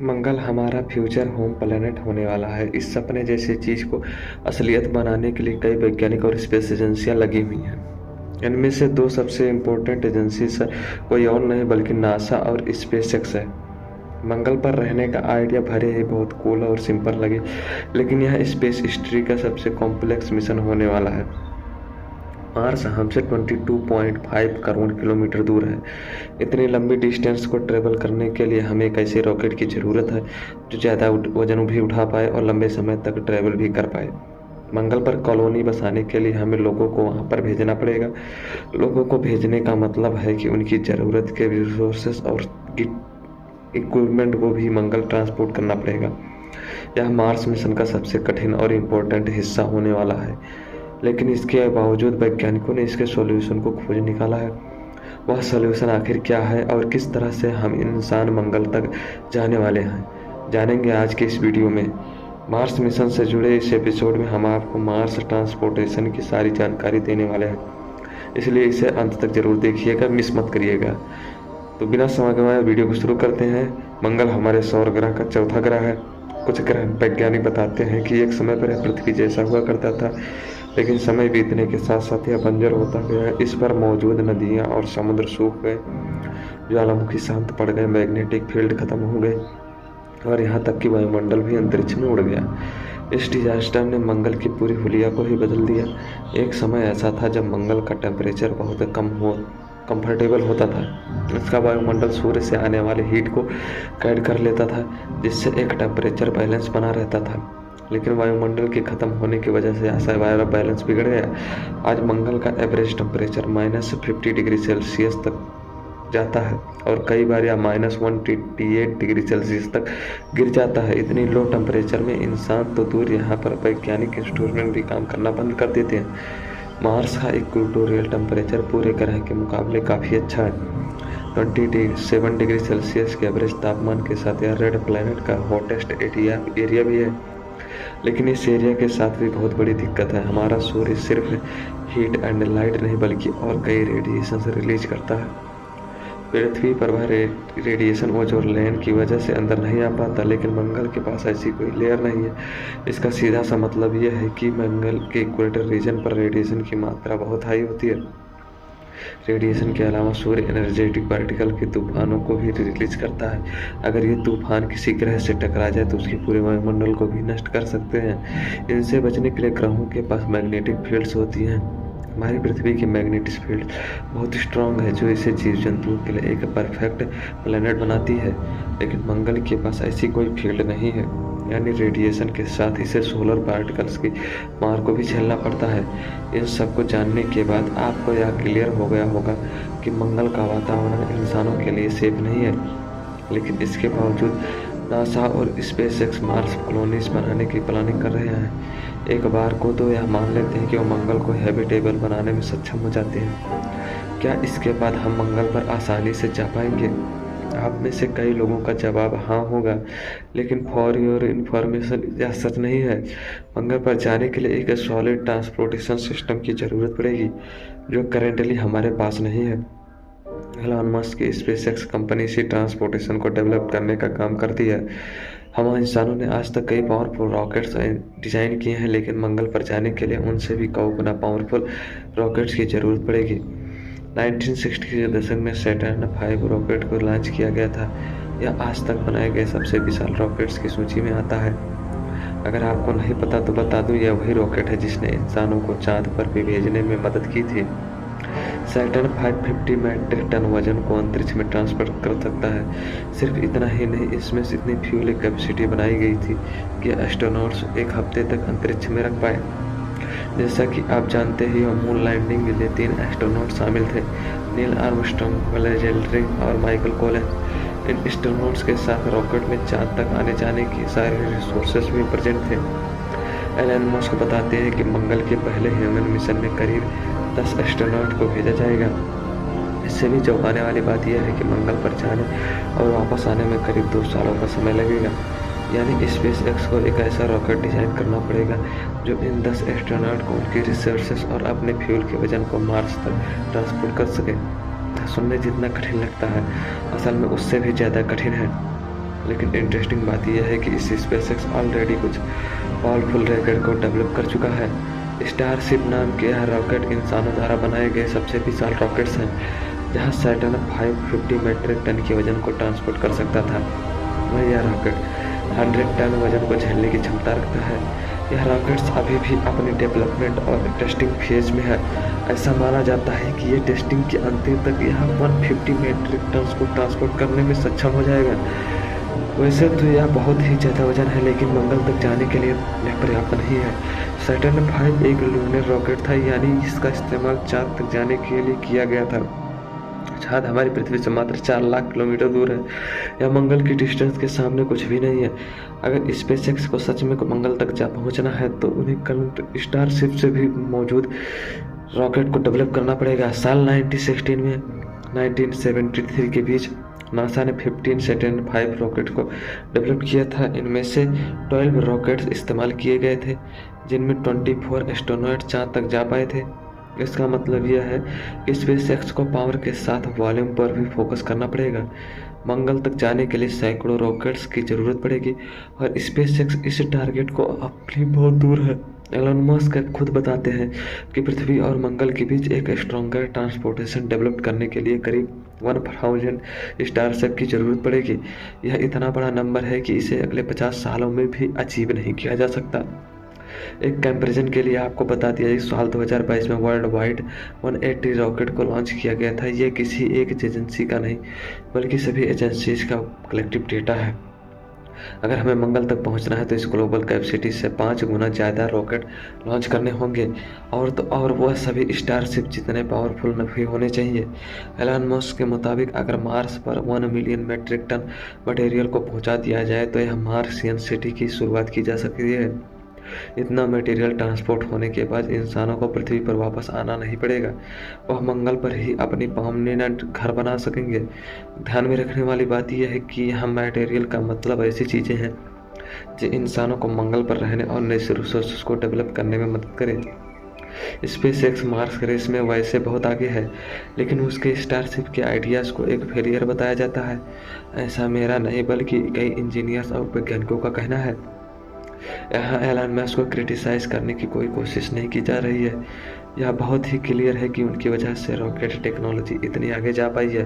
मंगल हमारा future home planet होने वाला है। इस सपने जैसी चीज़ को असलियत बनाने के लिए कई वैज्ञानिक और स्पेस एजेंसियां लगी हुई हैं। इनमें से दो सबसे इम्पोर्टेंट एजेंसीज कोई और नहीं बल्कि नासा और स्पेसएक्स है। मंगल पर रहने का आइडिया भले ही बहुत कूल और सिंपल लगे, लेकिन यह स्पेस हिस्ट्री का सबसे कॉम्प्लेक्स मिशन होने वाला है। मार्स हमसे 22.5 करोड़ किलोमीटर दूर है। इतनी लंबी डिस्टेंस को ट्रेवल करने के लिए हमें एक ऐसे रॉकेट की ज़रूरत है जो ज़्यादा वजन भी उठा पाए और लंबे समय तक ट्रेवल भी कर पाए। मंगल पर कॉलोनी बसाने के लिए हमें लोगों को वहां पर भेजना पड़ेगा। लोगों को भेजने का मतलब है कि उनकी ज़रूरत के रिसोर्सेस और इक्विपमेंट को भी मंगल ट्रांसपोर्ट करना पड़ेगा। यह मार्स मिशन का सबसे कठिन और इम्पोर्टेंट हिस्सा होने वाला है, लेकिन इसके बावजूद वैज्ञानिकों ने इसके सॉल्यूशन को खोज निकाला है। वह सॉल्यूशन आखिर क्या है और किस तरह से हम इंसान मंगल तक जाने वाले हैं, जानेंगे आज के इस वीडियो में। मार्स मिशन से जुड़े इस एपिसोड में हम आपको मार्स ट्रांसपोर्टेशन की सारी जानकारी देने वाले हैं, इसलिए इसे अंत तक जरूर देखिएगा, मिस मत करिएगा। तो बिना समय गंवाए वीडियो को शुरू करते हैं। मंगल हमारे सौर ग्रह का चौथा ग्रह है। कुछ ग्रह वैज्ञानिक बताते हैं कि एक समय पर यह पृथ्वी जैसा हुआ करता था, लेकिन समय बीतने के साथ साथ यह बंजर होता गया। इस पर मौजूद नदियाँ और समुद्र सूख गए, ज्वालामुखी शांत पड़ गए, मैग्नेटिक फील्ड खत्म हो गए और यहाँ तक कि वायुमंडल भी अंतरिक्ष में उड़ गया। इस डिजास्टर ने मंगल की पूरी हुलिया को ही बदल दिया। एक समय ऐसा था जब मंगल का टेम्परेचर बहुत कंफर्टेबल होता था। इसका वायुमंडल सूर्य से आने वाले हीट को कैद कर लेता था, जिससे एक टेम्परेचर बैलेंस बना रहता था। लेकिन वायुमंडल के खत्म होने की वजह से ऐसा बैलेंस बिगड़ गया। आज मंगल का एवरेज टेम्परेचर -50 डिग्री सेल्सियस तक जाता है और कई बार यह -128 डिग्री सेल्सियस तक गिर जाता है। इतनी लो टेम्परेचर में इंसान तो दूर, यहाँ पर वैज्ञानिक इंस्ट्रूमेंट भी काम करना बंद कर देते हैं। मार्स का इक्वेटोरियल टेम्परेचर पूरे ग्रह के मुकाबले काफ़ी अच्छा है। 27 डिग्री सेल्सियस के एवरेज तापमान के साथ यह रेड प्लैनेट का हॉटेस्ट एरिया भी है। लेकिन इस एरिया के साथ भी बहुत बड़ी दिक्कत है। हमारा सूर्य सिर्फ हीट एंड लाइट नहीं बल्कि और कई रेडिएशन रिलीज करता है। पृथ्वी पर वह रेडिएशन ओजोन लेयर की वजह से अंदर नहीं आ पाता, लेकिन मंगल के पास ऐसी कोई लेयर नहीं है। इसका सीधा सा मतलब यह है कि मंगल के इक्वेटर रीजन पर रेडिएशन की मात्रा बहुत हाई होती है। रेडिएशन के अलावा सूर्य एनर्जेटिक पार्टिकल के तूफानों को भी रिलीज करता है। अगर ये तूफान किसी ग्रह से टकरा जाए तो उसके पूरे वायुमंडल को भी नष्ट कर सकते हैं। इनसे बचने के लिए ग्रहों के पास मैग्नेटिक फील्ड्स होती हैं। हमारी पृथ्वी की मैग्नेटिक फील्ड बहुत स्ट्रांग है, जो इसे जीव जंतुओं के लिए एक परफेक्ट प्लेनेट बनाती है। लेकिन मंगल के पास ऐसी कोई फील्ड नहीं है, यानी रेडिएशन के साथ इसे सोलर पार्टिकल्स की मार को भी झेलना पड़ता है। इन सब को जानने के बाद आपको यह क्लियर हो गया होगा कि मंगल का वातावरण इंसानों के लिए सेफ नहीं है। लेकिन इसके बावजूद नासा और स्पेसएक्स मार्स कॉलोनीज बनाने की प्लानिंग कर रहे हैं। एक बार को तो यह मान लेते हैं कि वो मंगल को हैबिटेबल बनाने में सक्षम हो जाते हैं। क्या इसके बाद हम मंगल पर आसानी से जा पाएंगे? आप में से कई लोगों का जवाब हाँ होगा, लेकिन फॉर योर इंफॉर्मेशन यह सच नहीं है। मंगल पर जाने के लिए एक सॉलिड ट्रांसपोर्टेशन सिस्टम की ज़रूरत पड़ेगी, जो करेंटली हमारे पास नहीं है। एलन मस्क की स्पेसएक्स कंपनी इसी ट्रांसपोर्टेशन को डेवलप करने का काम करती है। हम इंसानों ने आज तक कई पावरफुल रॉकेट्स डिज़ाइन किए हैं, लेकिन मंगल पर जाने के लिए उनसे भी कई गुना पावरफुल रॉकेट्स की ज़रूरत पड़ेगी। 1960 के दशक में सैटर्न 5 रॉकेट को लॉन्च किया गया था। यह आज तक बनाए गए सबसे विशाल रॉकेट्स की सूची में आता है। अगर आपको नहीं पता तो बता दूं, यह वही रॉकेट है जिसने इंसानों को चांद पर भी भेजने में मदद की थी। सैटर्न 550 मेट्रिक टन वजन को अंतरिक्ष में ट्रांसफर कर सकता है। सिर्फ इतना ही नहीं, इसमें इतनी फ्यूल कैपेसिटी बनाई गई थी कि एस्ट्रोनॉट्स एक हफ्ते तक अंतरिक्ष में रख पाए। जैसा कि आप जानते ही हो, मून लैंडिंग में 3 एस्ट्रोनॉट शामिल थे, नील आर्मस्ट्रांग, बज़ एल्ड्रिन और माइकल कोलन। इन एस्ट्रोनॉट्स के साथ रॉकेट में चांद तक आने जाने की सारे रिसोर्सेस भी प्रेजेंट थे। एलन मस्क बताते हैं कि मंगल के पहले ह्यूमन मिशन में करीब 10 एस्ट्रोनॉट को भेजा जाएगा। इससे भी चौंकाने वाली बात यह है कि मंगल पर जाने और वापस आने में करीब 2 सालों का समय लगेगा। यानी स्पेसएक्स को एक ऐसा रॉकेट डिजाइन करना पड़ेगा जो इन 10 एस्ट्रोनॉट को उनकी रिसोर्सेस और अपने फ्यूल के वजन को मार्स तक ट्रांसपोर्ट कर सके। सुनने जितना कठिन लगता है, असल में उससे भी ज़्यादा कठिन है। लेकिन इंटरेस्टिंग बात यह है कि इस स्पेसएक्स ऑलरेडी कुछ पावरफुल रॉकेट को डेवलप कर चुका है। स्टारशिप नाम के यह रॉकेट इंसानों द्वारा बनाए गए सबसे विशाल रॉकेट्स हैं, जहां सैटर्न 550 मीट्रिक टन के वजन को ट्रांसपोर्ट कर सकता था। वह यह रॉकेट 100 टन वजन को झेलने की क्षमता रखता है। यह रॉकेट्स अभी भी अपनी डेवलपमेंट और टेस्टिंग फेज में है। ऐसा माना जाता है कि ये टेस्टिंग के अंतिम तक यह 150 मीट्रिक टन को ट्रांसपोर्ट करने में सक्षम हो जाएगा। वैसे तो यह बहुत ही ज़्यादा वजन है, लेकिन मंगल तक जाने के लिए यह पर्याप्त नहीं है। सैटर्न 5 एक लूनर रॉकेट था, यानी इसका इस्तेमाल चांद तक जाने के लिए किया गया था। चांद हमारी पृथ्वी से मात्र 4 लाख किलोमीटर दूर है। यह मंगल की डिस्टेंस के सामने कुछ भी नहीं है। अगर स्पेसएक्स को सच में मंगल तक जा पहुंचना है तो उन्हें करंट स्टारशिप से भी मौजूद रॉकेट को डेवलप करना पड़ेगा। साल 1916 में 1973 के बीच नासा ने 15 सैटर्न 5 रॉकेट को डेवलप किया था। इनमें से 12 रॉकेट्स इस्तेमाल किए गए थे, जिनमें 24 एस्ट्रोनॉट चांद तक जा पाए थे। इसका मतलब यह है कि स्पेसएक्स को पावर के साथ वॉल्यूम पर भी फोकस करना पड़ेगा। मंगल तक जाने के लिए सैकड़ों रॉकेट्स की जरूरत पड़ेगी और स्पेसएक्स इस टारगेट को अपनी बहुत दूर है। एलन मस्क खुद बताते हैं कि पृथ्वी और मंगल के बीच एक स्ट्रॉन्गर ट्रांसपोर्टेशन डेवलप करने के लिए करीब 1000 स्टारशिप की जरूरत पड़ेगी। यह इतना बड़ा नंबर है कि इसे अगले 50 सालों में भी अचीव नहीं किया जा सकता। एक कंपैरिजन के लिए आपको बता दिया कि साल 2022 में वर्ल्ड वाइड 180 रॉकेट को लॉन्च किया गया था। ये किसी एक एजेंसी का नहीं, बल्कि सभी एजेंसीज का कलेक्टिव डेटा है। अगर हमें मंगल तक पहुंचना है तो इस ग्लोबल कैपेसिटी से 5 गुना ज़्यादा रॉकेट लॉन्च करने होंगे, और वह सभी स्टारशिप जितने पावरफुल भी होने चाहिए। एलन मस्क के मुताबिक अगर मार्स पर 1 मिलियन मीट्रिक टन मटेरियल को पहुंचा दिया जाए तो यह मार्सियन सिटी की शुरुआत की जा सकती है। इतना मटेरियल ट्रांसपोर्ट होने के बाद इंसानों को पृथ्वी पर वापस आना नहीं पड़ेगा। वह मंगल पर ही अपनी परमानेंट घर बना सकेंगे। ध्यान में रखने वाली बात यह है कि यह मटेरियल का मतलब ऐसी चीज़ें हैं जो इंसानों को मंगल पर रहने और नए रिसोर्सेज को डेवलप करने में मदद करें। स्पेसएक्स मार्स रेस में वैसे बहुत आगे है, लेकिन उसके स्टारशिप के आइडियाज़ को एक फेलियर बताया जाता है। ऐसा मेरा नहीं बल्कि कई इंजीनियर्स और वैज्ञानिकों का कहना है। यहाँ एलन मस्क को क्रिटिसाइज करने की कोई कोशिश नहीं की जा रही है। यह बहुत ही क्लियर है कि उनकी वजह से रॉकेट टेक्नोलॉजी इतनी आगे जा पाई है।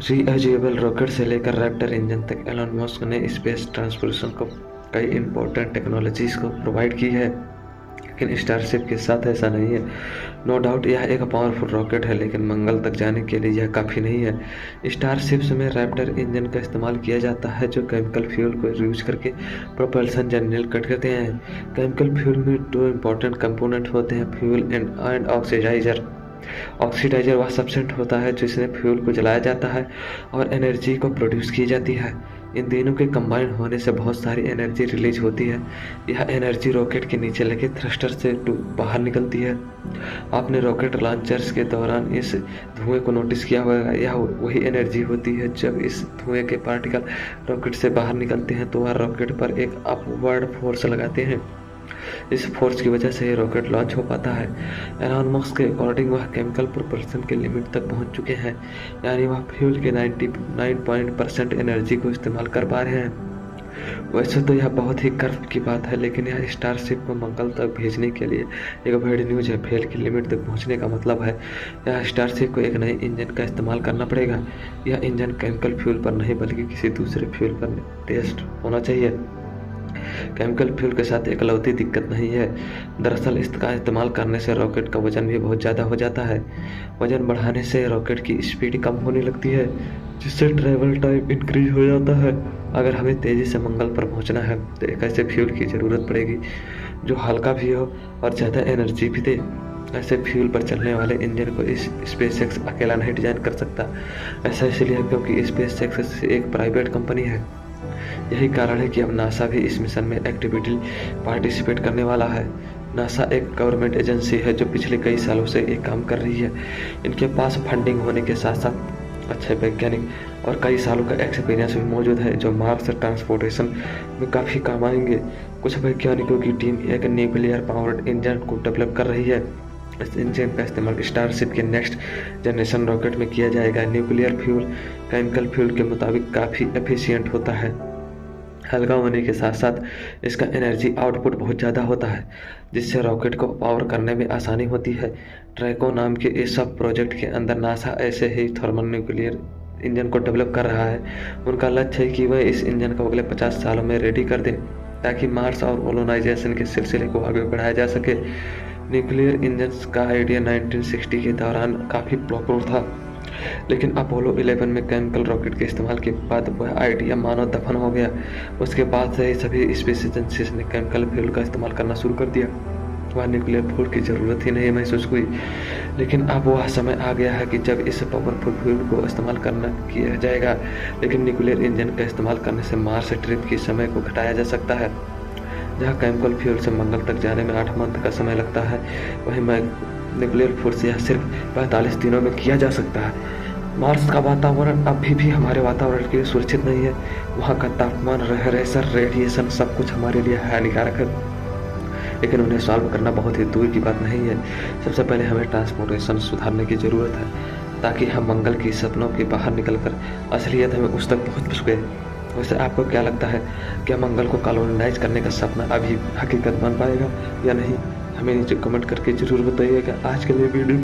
रीयूजेबल रॉकेट से लेकर रैप्टर इंजन तक एलन मस्क ने स्पेस ट्रांसपोर्टेशन को कई इंपॉर्टेंट टेक्नोलॉजीज को प्रोवाइड की है, लेकिन स्टारशिप के साथ ऐसा नहीं है। नो डाउट यह एक पावरफुल रॉकेट है, लेकिन मंगल तक जाने के लिए यह काफ़ी नहीं है। स्टारशिप्स में रैप्टर इंजन का इस्तेमाल किया जाता है, जो केमिकल फ्यूल को यूज करके प्रोपल्सन जनरेट करते हैं। केमिकल फ्यूल में 2 इंपॉर्टेंट कंपोनेंट होते हैं, फ्यूल एंड ऑक्सीडाइजर। ऑक्सीडाइजर वह सब्सटेंट होता है जिसमें फ्यूल को जलाया जाता है और एनर्जी को प्रोड्यूस की जाती है। इन तीनों के कंबाइन होने से बहुत सारी एनर्जी रिलीज होती है। यह एनर्जी रॉकेट के नीचे लगे थ्रस्टर से बाहर निकलती है। आपने रॉकेट लॉन्चर्स के दौरान इस धुएं को नोटिस किया होगा। यह वही एनर्जी होती है। जब इस धुएं के पार्टिकल रॉकेट से बाहर निकलते हैं तो वह रॉकेट पर एक अपवर्ड फोर्स लगाते हैं। इस फोर्स की वजह से ये रॉकेट लॉन्च हो पाता है। एलन मस्क के अकॉर्डिंग वह केमिकल प्रोपल्सन के लिमिट तक पहुंच चुके हैं, यानी वह फ्यूल के 99% एनर्जी को इस्तेमाल कर पा रहे हैं। वैसे तो यह बहुत ही गर्व की बात है, लेकिन यह स्टारशिप को मंगल तक भेजने के लिए एक बड़ी न्यूज है। फ्यूल की लिमिट तक पहुंचने का मतलब है यह स्टारशिप को एक नए इंजन का इस्तेमाल करना पड़ेगा। यह इंजन केमिकल फ्यूल पर नहीं बल्कि किसी दूसरे फ्यूल पर टेस्ट होना चाहिए। केमिकल फ्यूल के साथ इकलौती दिक्कत नहीं है। दरअसल इसका इस्तेमाल करने से रॉकेट का वजन भी बहुत ज़्यादा हो जाता है। वजन बढ़ाने से रॉकेट की स्पीड कम होने लगती है, जिससे ट्रैवल टाइम इंक्रीज हो जाता है। अगर हमें तेज़ी से मंगल पर पहुंचना है तो एक ऐसे फ्यूल की ज़रूरत पड़ेगी जो हल्का भी हो और ज़्यादा एनर्जी भी दे। ऐसे फ्यूल पर चलने वाले इंजन को इस स्पेसएक्स अकेला नहीं डिजाइन कर सकता। ऐसा इसलिए क्योंकि स्पेसएक्स एक प्राइवेट कंपनी है। यही कारण है कि अब नासा भी इस मिशन में एक्टिविटी पार्टिसिपेट करने वाला है। नासा एक गवर्नमेंट एजेंसी है जो पिछले कई सालों से एक काम कर रही है। इनके पास फंडिंग होने के साथ साथ अच्छे वैज्ञानिक और कई सालों का एक्सपीरियंस भी मौजूद है, जो मार्स ट्रांसपोर्टेशन में काफ़ी काम आएंगे। कुछ वैज्ञानिकों की टीम एक न्यूक्लियर पावर्ड इंजन को डेवलप कर रही है इस इंजन का इस्तेमाल स्टारशिप के नेक्स्ट जनरेशन रॉकेट में किया जाएगा। न्यूक्लियर फ्यूल केमिकल फ्यूल के मुताबिक काफ़ी एफिशिएंट होता है। हल्का होने के साथ साथ इसका एनर्जी आउटपुट बहुत ज़्यादा होता है, जिससे रॉकेट को पावर करने में आसानी होती है। ट्रैको नाम के इस सब प्रोजेक्ट के अंदर नासा ऐसे ही थर्मल न्यूक्लियर इंजन को डेवलप कर रहा है। उनका लक्ष्य है कि वह इस इंजन को अगले 50 सालों में रेडी कर दें, ताकि मार्स और कोलोनाइजेशन के सिलसिले को आगे बढ़ाया जा सके। न्यूक्लियर इंजन का आइडिया 1960 के दौरान काफ़ी पॉपुलर था, लेकिन अपोलो 11 में केमिकल रॉकेट के इस्तेमाल के बाद वह आइडिया मानव दफन हो गया। उसके बाद से ही सभी स्पेस एजेंसीज ने केमिकल फ्यूल का इस्तेमाल करना शुरू कर दिया। वह न्यूक्लियर फ्यूल की ज़रूरत ही नहीं महसूस हुई। लेकिन अब वह समय आ गया है कि जब इस पावरफुल फ्यूल को इस्तेमाल करना किया जाएगा। लेकिन न्यूक्लियर इंजन का इस्तेमाल करने से मार्स ट्रिप के समय को घटाया जा सकता है। जहाँ केमिकल फ्यूल से मंगल तक जाने में 8 मंथ का समय लगता है, वहीं न्यूक्लियर फ्यूल से यह सिर्फ 45 दिनों में किया जा सकता है। मार्स का वातावरण अभी भी हमारे वातावरण के लिए सुरक्षित नहीं है। वहाँ का तापमान, रेडिएशन, रेडिएशन सब कुछ हमारे लिए हानिकारक है, लेकिन उन्हें सॉल्व करना बहुत ही दूर की बात नहीं है। सबसे पहले हमें ट्रांसपोर्टेशन सुधारने की ज़रूरत है, ताकि हम मंगल की सपनों के बाहर निकलकर असलियत में उस तक पहुँच सके। वैसे आपको क्या लगता है, क्या मंगल को कॉलोनाइज करने का सपना अभी हकीकत बन पाएगा या नहीं? हमें नीचे कमेंट करके ज़रूर बताइएगा। आज के लिए वीडियो